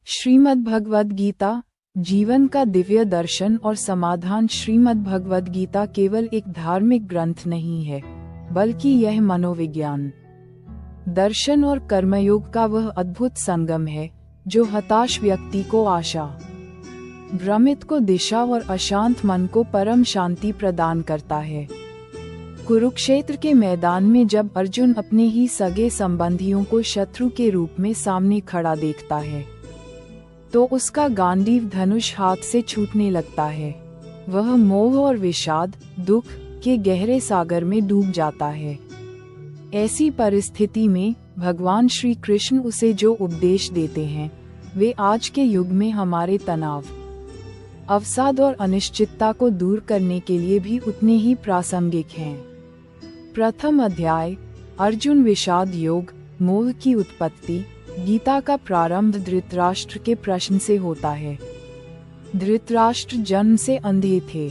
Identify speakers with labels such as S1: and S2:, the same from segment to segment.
S1: श्रीमद् भगवद गीता जीवन का दिव्य दर्शन और समाधान। श्रीमद् भगवद गीता केवल एक धार्मिक ग्रंथ नहीं है, बल्कि यह मनोविज्ञान, दर्शन और कर्मयोग का वह अद्भुत संगम है जो हताश व्यक्ति को आशा, भ्रमित को दिशा और अशांत मन को परम शांति प्रदान करता है। कुरुक्षेत्र के मैदान में जब अर्जुन अपने ही सगे संबंधियों को शत्रु के रूप में सामने खड़ा देखता है, तो उसका गांडीव धनुष हाथ से छूटने लगता है। वह मोह और विषाद, दुख के गहरे सागर में डूब जाता है। ऐसी परिस्थिति में भगवान श्री कृष्ण उसे जो उपदेश देते हैं, वे आज के युग में हमारे तनाव, अवसाद और अनिश्चितता को दूर करने के लिए भी उतने ही प्रासंगिक हैं। प्रथम अध्याय, अर्जुन विषाद योग, मोह की उत्पत्ति। गीता का प्रारंभ धृतराष्ट्र के प्रश्न से होता है। धृतराष्ट्र जन्म से अंधे थे,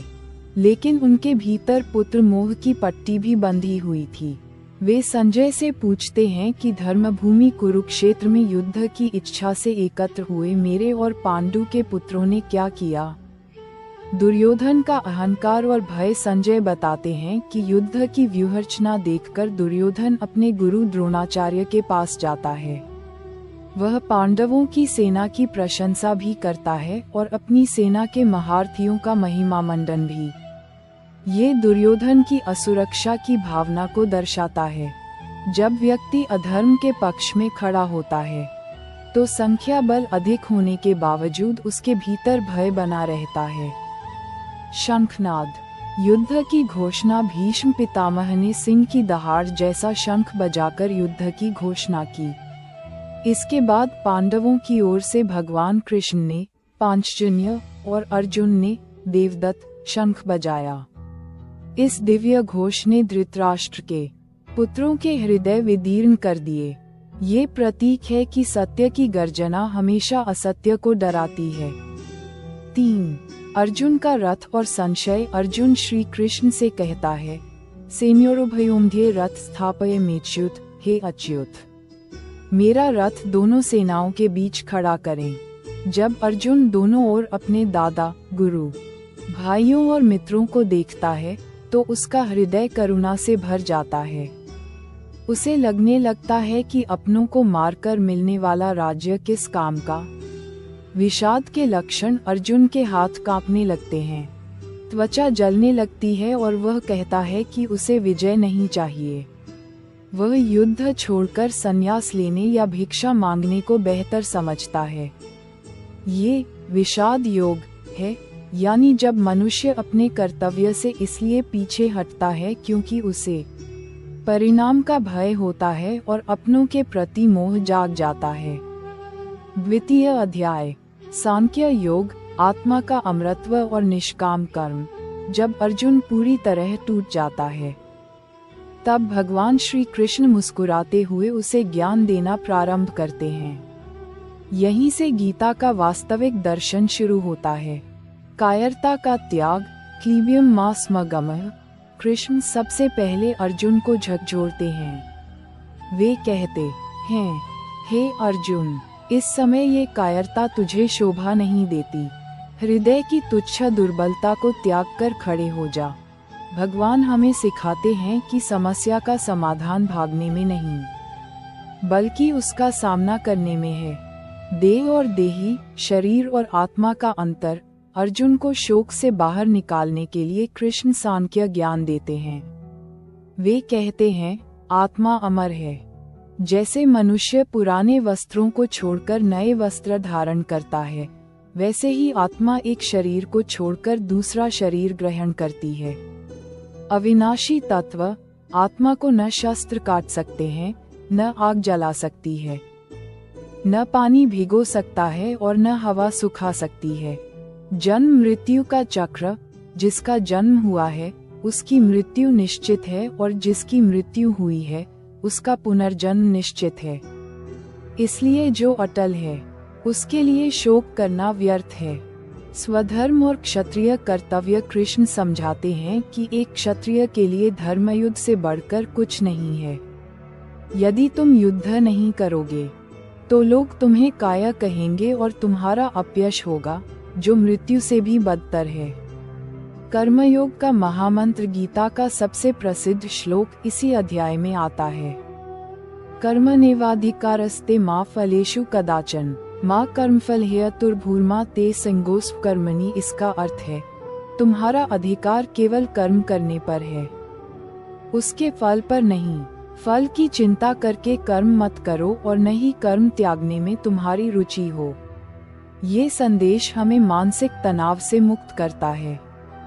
S1: लेकिन उनके भीतर पुत्र मोह की पट्टी भी बंधी हुई थी। वे संजय से पूछते हैं कि धर्मभूमि कुरुक्षेत्र में युद्ध की इच्छा से एकत्र हुए मेरे और पांडु के पुत्रों ने क्या किया। दुर्योधन का अहंकार और भय। संजय बताते हैं कि युद्ध की व्यूहरचना देखकर दुर्योधन अपने गुरु द्रोणाचार्य के पास जाता है। वह पांडवों की सेना की प्रशंसा भी करता है और अपनी सेना के महारथियों का महिमा मंडन भी। ये दुर्योधन की असुरक्षा की भावना को दर्शाता है। जब व्यक्ति अधर्म के पक्ष में खड़ा होता है, तो संख्या बल अधिक होने के बावजूद उसके भीतर भय बना रहता है। शंखनाद, युद्ध की घोषणा। भीष्म पितामह ने सिंह की दहाड़ जैसा शंख बजाकर युद्ध की घोषणा की। इसके बाद पांडवों की ओर से भगवान कृष्ण ने पांचजन्य और अर्जुन ने देवदत्त शंख बजाया। इस दिव्य घोष ने धृतराष्ट्र के पुत्रों के हृदय विदीर्ण कर दिए। ये प्रतीक है कि सत्य की गर्जना हमेशा असत्य को डराती है। 3. अर्जुन का रथ और संशय। अर्जुन श्री कृष्ण से कहता है, सेनयोरुभयोमध्ये रथ स्थापयमेच्युत, हे अच्युत, मेरा रथ दोनों सेनाओं के बीच खड़ा करें। जब अर्जुन दोनों ओर अपने दादा, गुरु, भाइयों और मित्रों को देखता है, तो उसका हृदय करुणा से भर जाता है। उसे लगने लगता है कि अपनों को मारकर मिलने वाला राज्य किस काम का। विषाद के लक्षण। अर्जुन के हाथ कांपने लगते हैं, त्वचा जलने लगती है और वह कहता है कि उसे विजय नहीं चाहिए। वह युद्ध छोड़कर संन्यास लेने या भिक्षा मांगने को बेहतर समझता है। ये विषाद योग है, यानी जब मनुष्य अपने कर्तव्य से इसलिए पीछे हटता है क्योंकि उसे परिणाम का भय होता है और अपनों के प्रति मोह जाग जाता है। द्वितीय अध्याय, सांख्य योग, आत्मा का अमरत्व और निष्काम कर्म। जब अर्जुन पूरी तरह टूट जाता है, तब भगवान श्री कृष्ण मुस्कुराते हुए उसे ज्ञान देना प्रारंभ करते हैं। यहीं से गीता का वास्तविक दर्शन शुरू होता है। कायरता का त्याग, क्लीबियम मास मगमः। कृष्ण सबसे पहले अर्जुन को झकझोरते हैं। वे कहते हैं, हे अर्जुन, इस समय ये कायरता तुझे शोभा नहीं देती। हृदय की तुच्छ दुर्बलता को त्याग कर खड़े हो जा। भगवान हमें सिखाते हैं कि समस्या का समाधान भागने में नहीं, बल्कि उसका सामना करने में है। देह और देही, शरीर और आत्मा का अंतर। अर्जुन को शोक से बाहर निकालने के लिए कृष्ण सांख्य ज्ञान देते हैं। वे कहते हैं, आत्मा अमर है। जैसे मनुष्य पुराने वस्त्रों को छोड़कर नए वस्त्र धारण करता है, वैसे ही आत्मा एक शरीर को छोड़कर दूसरा शरीर ग्रहण करती है। अविनाशी तत्व। आत्मा को न शस्त्र काट सकते हैं, न आग जला सकती है, न पानी भिगो सकता है और न हवा सुखा सकती है। जन्म मृत्यु का चक्र। जिसका जन्म हुआ है, उसकी मृत्यु निश्चित है, और जिसकी मृत्यु हुई है, उसका पुनर्जन्म निश्चित है। इसलिए जो अटल है, उसके लिए शोक करना व्यर्थ है। स्वधर्म और क्षत्रिय कर्तव्य। कृष्ण समझाते हैं कि एक क्षत्रिय के लिए धर्मयुद्ध से बढ़कर कुछ नहीं है। यदि तुम युद्ध नहीं करोगे, तो लोग तुम्हें काया कहेंगे और तुम्हारा अपयश होगा, जो मृत्यु से भी बदतर है। कर्मयोग का महामंत्र गीता का सबसे प्रसिद्ध श्लोक इसी अध्याय में आता है। कर्मण्येवाधिकारस्ते मा फलेषु कदाचन माँ कर्मफल हेतुर्भूर्मा ते संगोस्व कर्मणि। इसका अर्थ है, तुम्हारा अधिकार केवल कर्म करने पर है, उसके फल पर नहीं। फल की चिंता करके कर्म मत करो और न ही कर्म त्यागने में तुम्हारी रुचि हो। ये संदेश हमें मानसिक तनाव से मुक्त करता है।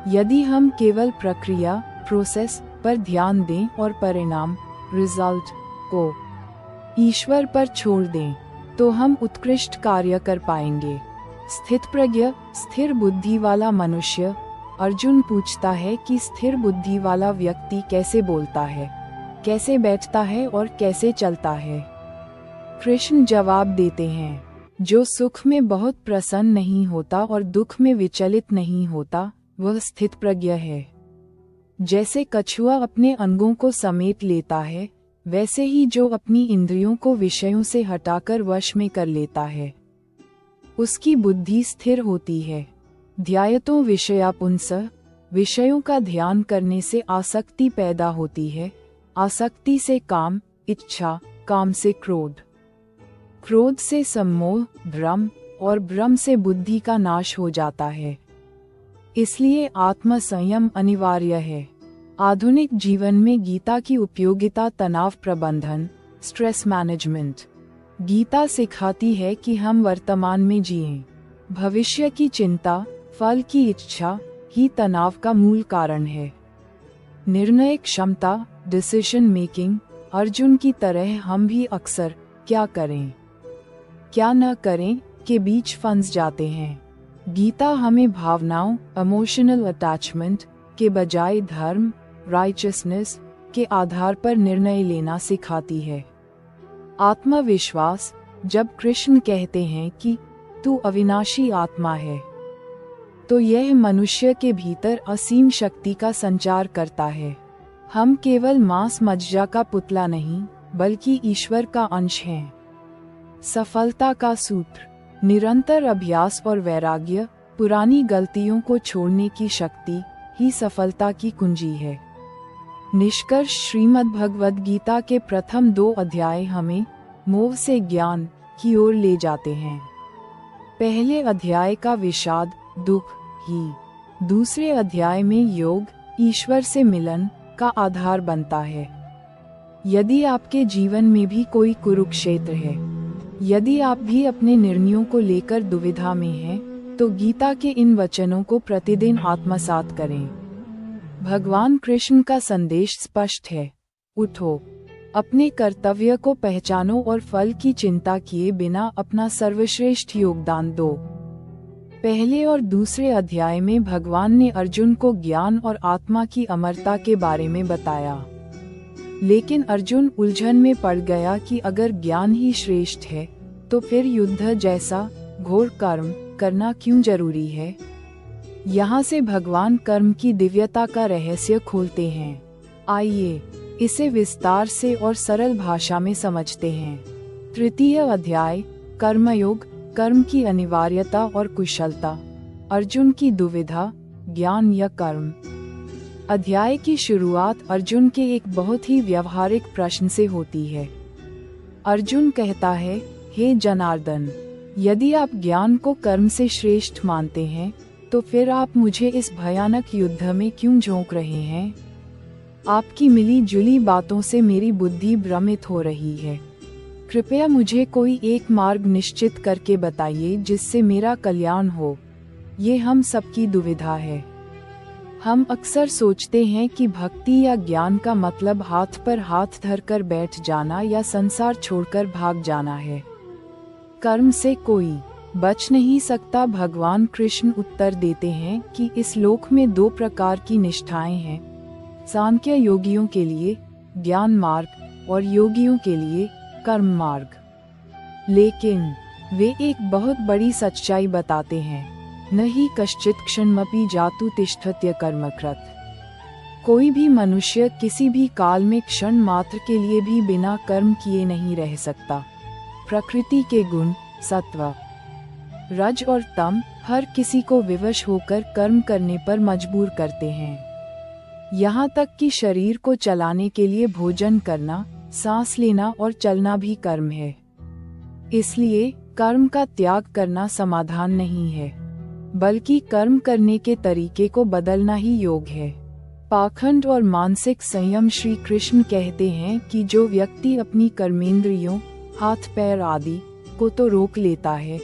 S1: यदि हम केवल प्रक्रिया प्रोसेस पर ध्यान दें और परिणाम रिजल्ट को ईश्वर पर छोड़ दें, तो हम उत्कृष्ट कार्य कर पाएंगे। स्थितप्रज्ञ स्थिर बुद्धि वाला मनुष्य। अर्जुन पूछता है कि स्थिर बुद्धि वाला व्यक्ति कैसे बोलता है, कैसे बैठता है और कैसे चलता है। कृष्ण जवाब देते हैं, जो सुख में बहुत प्रसन्न नहीं होता और दुख में विचलित नहीं होता, वह स्थितप्रज्ञ है। जैसे कछुआ अपने अंगों को समेट लेता है, वैसे ही जो अपनी इंद्रियों को विषयों से हटाकर वश में कर लेता है, उसकी बुद्धि स्थिर होती है। ध्यायतो विषयापुंसः, विषयों का ध्यान करने से आसक्ति पैदा होती है, आसक्ति से काम, इच्छा, काम से क्रोध, क्रोध से सम्मोह, भ्रम, और भ्रम से बुद्धि का नाश हो जाता है। इसलिए आत्म संयम अनिवार्य है। आधुनिक जीवन में गीता की उपयोगिता तनाव प्रबंधन, स्ट्रेस मैनेजमेंट। गीता सिखाती है कि हम वर्तमान में जिएं। भविष्य की चिंता, फल की इच्छा ही तनाव का मूल कारण है। निर्णय क्षमता, डिसीजन मेकिंग। अर्जुन की तरह हम भी अक्सर क्या करें क्या न करें के बीच फंस जाते हैं। गीता हमें भावनाओं इमोशनल अटैचमेंट के बजाय धर्म राइचसनेस के आधार पर निर्णय लेना सिखाती है। आत्मविश्वास। जब कृष्ण कहते हैं कि तू अविनाशी आत्मा है, तो यह मनुष्य के भीतर असीम शक्ति का संचार करता है। हम केवल मांस मज्जा का पुतला नहीं, बल्कि ईश्वर का अंश हैं। सफलता का सूत्र, निरंतर अभ्यास और वैराग्य। पुरानी गलतियों को छोड़ने की शक्ति ही सफलता की कुंजी है। निष्कर्ष, श्रीमद् भगवद गीता के प्रथम 2 अध्याय हमें मोह से ज्ञान की ओर ले जाते हैं। पहले अध्याय का विषाद, दुख ही दूसरे अध्याय में योग, ईश्वर से मिलन का आधार बनता है। यदि आपके जीवन में भी कोई कुरुक्षेत्र है, यदि आप भी अपने निर्णयों को लेकर दुविधा में हैं, तो गीता के इन वचनों को प्रतिदिन आत्मसात करें। भगवान कृष्ण का संदेश स्पष्ट है, उठो, अपने कर्तव्य को पहचानो और फल की चिंता किए बिना अपना सर्वश्रेष्ठ योगदान दो। पहले और दूसरे अध्याय में भगवान ने अर्जुन को ज्ञान और आत्मा की अमरता के बारे में बताया, लेकिन अर्जुन उलझन में पड़ गया कि अगर ज्ञान ही श्रेष्ठ है, तो फिर युद्ध जैसा घोर कर्म करना क्यों जरूरी है। यहाँ से भगवान कर्म की दिव्यता का रहस्य खोलते हैं। आइए इसे विस्तार से और सरल भाषा में समझते हैं। तृतीय अध्याय, कर्मयोग, कर्म की अनिवार्यता और कुशलता। अर्जुन की दुविधा, ज्ञान या कर्म। अध्याय की शुरुआत अर्जुन के एक बहुत ही व्यवहारिक प्रश्न से होती है। अर्जुन कहता है, हे जनार्दन, यदि आप ज्ञान को कर्म से श्रेष्ठ मानते हैं, तो फिर आप मुझे इस भयानक युद्ध में क्यों झोंक रहे हैं? आपकी मिली जुली बातों से मेरी बुद्धि भ्रमित हो रही है। कृपया मुझे कोई एक मार्ग निश्चित करके बताइए जिससे मेरा कल्याण हो। ये हम सबकी दुविधा है। हम अक्सर सोचते हैं कि भक्ति या ज्ञान का मतलब हाथ पर हाथ धरकर बैठ जाना या संसार छोड़कर भाग जाना है। कर्म से कोई बच नहीं सकता। भगवान कृष्ण उत्तर देते हैं कि इस लोक में 2 प्रकार की निष्ठाएं हैं, सांख्य योगियों के लिए ज्ञान मार्ग और योगियों के लिए कर्म मार्ग। लेकिन वे एक बहुत बड़ी सच्चाई बताते हैं, न ही कश्चित क्षणमपि जातु तिष्ठत्य कर्मकृत। कोई भी मनुष्य किसी भी काल में क्षण मात्र के लिए भी बिना कर्म किए नहीं रह सकता। प्रकृति के गुण सत्व, रज और तम हर किसी को विवश होकर कर्म करने पर मजबूर करते हैं। यहाँ तक कि शरीर को चलाने के लिए भोजन करना, सांस लेना और चलना भी कर्म है। इसलिए कर्म का त्याग करना समाधान नहीं है, बल्कि कर्म करने के तरीके को बदलना ही योग है। पाखंड और मानसिक संयम। श्री कृष्ण कहते हैं कि जो व्यक्ति अपनी कर्मेंद्रियों, हाथ पैर आदि को तो रोक लेता है,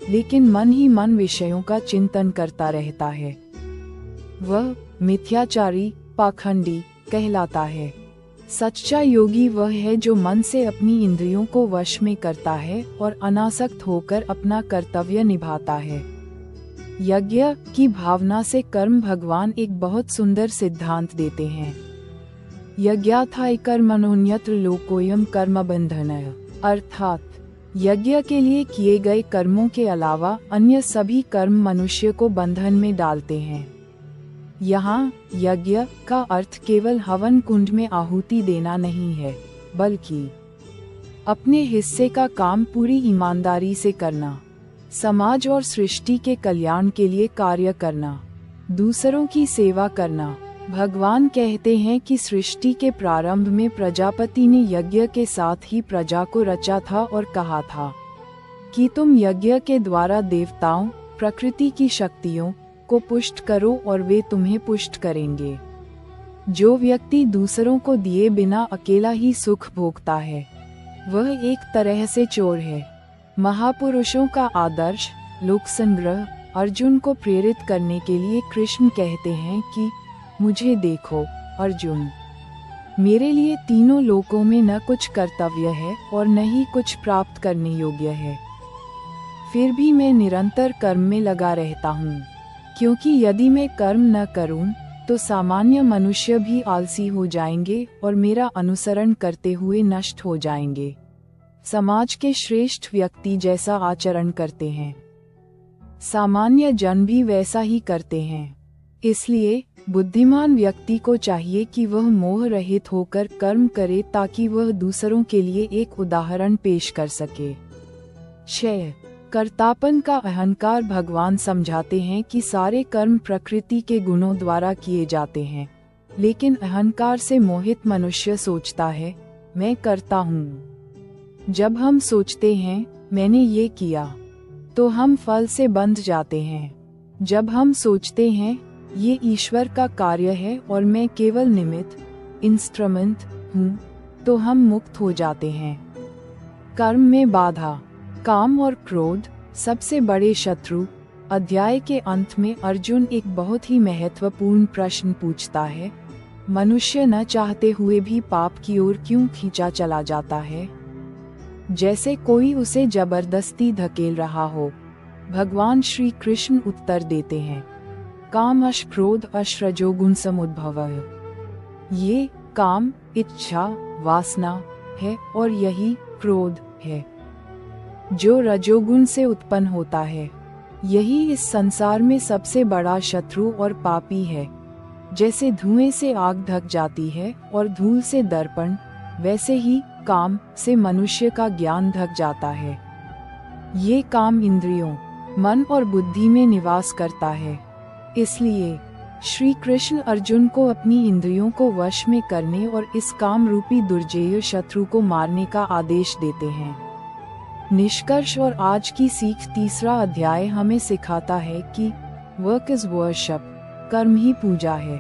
S1: लेकिन मन ही मन विषयों का चिंतन करता रहता है, वह मिथ्याचारी, पाखंडी कहलाता है। सच्चा योगी वह है जो मन से अपनी इंद्रियों को वश में करता है और अनासक्त होकर अपना कर्तव्य निभाता है। यज्ञ की भावना से कर्म। भगवान एक बहुत सुंदर सिद्धांत देते हैं। यज्ञाथाय कर्मणोऽन्यत्र लोकोऽयं कर्म बंधनः, अर्थात यज्ञ के लिए किए गए कर्मों के अलावा अन्य सभी कर्म मनुष्य को बंधन में डालते हैं। यहाँ यज्ञ का अर्थ केवल हवन कुंड में आहुति देना नहीं है, बल्कि अपने हिस्से का काम पूरी ईमानदारी से करना, समाज और सृष्टि के कल्याण के लिए कार्य करना, दूसरों की सेवा करना। भगवान कहते हैं कि सृष्टि के प्रारंभ में प्रजापति ने यज्ञ के साथ ही प्रजा को रचा था और कहा था कि तुम यज्ञ के द्वारा देवताओं, प्रकृति की शक्तियों को पुष्ट करो और वे तुम्हें पुष्ट करेंगे। जो व्यक्ति दूसरों को दिए बिना अकेला ही सुख भोगता है, वह एक तरह से चोर है। महापुरुषों का आदर्श लोक संग्रह। अर्जुन को प्रेरित करने के लिए कृष्ण कहते हैं कि मुझे देखो अर्जुन, मेरे लिए तीनों लोकों में न कुछ कर्तव्य है और न ही कुछ प्राप्त करने योग्य है, फिर भी मैं निरंतर कर्म में लगा रहता हूँ, क्योंकि यदि मैं कर्म न करूं तो सामान्य मनुष्य भी आलसी हो जाएंगे और मेरा अनुसरण करते हुए नष्ट हो जाएंगे। समाज के श्रेष्ठ व्यक्ति जैसा आचरण करते हैं, सामान्य जन भी वैसा ही करते हैं। इसलिए बुद्धिमान व्यक्ति को चाहिए कि वह मोह रहित होकर कर्म करे, ताकि वह दूसरों के लिए एक उदाहरण पेश कर सके। 6. कर्तापन का अहंकार। भगवान समझाते हैं कि सारे कर्म प्रकृति के गुणों द्वारा किए जाते हैं, लेकिन अहंकार से मोहित मनुष्य सोचता है मैं करता हूँ। जब हम सोचते हैं मैंने ये किया, तो हम फल से बंध जाते हैं। जब हम सोचते हैं ये ईश्वर का कार्य है और मैं केवल निमित्त, इंस्ट्रूमेंट हूँ, तो हम मुक्त हो जाते हैं। कर्म में बाधा। काम और क्रोध सबसे बड़े शत्रु। अध्याय के अंत में अर्जुन एक बहुत ही महत्वपूर्ण प्रश्न पूछता है, मनुष्य न चाहते हुए भी पाप की ओर क्यों खींचा चला जाता है, जैसे कोई उसे जबरदस्ती धकेल रहा हो। भगवान श्री कृष्ण उत्तर देते हैं, काम अश क्रोध अश रजोगुण समुद्भवः। ये काम इच्छा वासना है और यही क्रोध है जो रजोगुण से उत्पन्न होता है। यही इस संसार में सबसे बड़ा शत्रु और पापी है। जैसे धुएं से आग ढक जाती है और धूल से दर्पण, वैसे ही काम से मनुष्य का ज्ञान ढक जाता है। ये काम इंद्रियों, मन और बुद्धि में निवास करता है। इसलिए श्री कृष्ण अर्जुन को अपनी इंद्रियों को वश में करने और इस काम रूपी दुर्जेय शत्रु को मारने का आदेश देते हैं। निष्कर्ष और आज की सीख। तीसरा अध्याय हमें सिखाता है कि वर्क इज वर्शिप, कर्म ही पूजा है।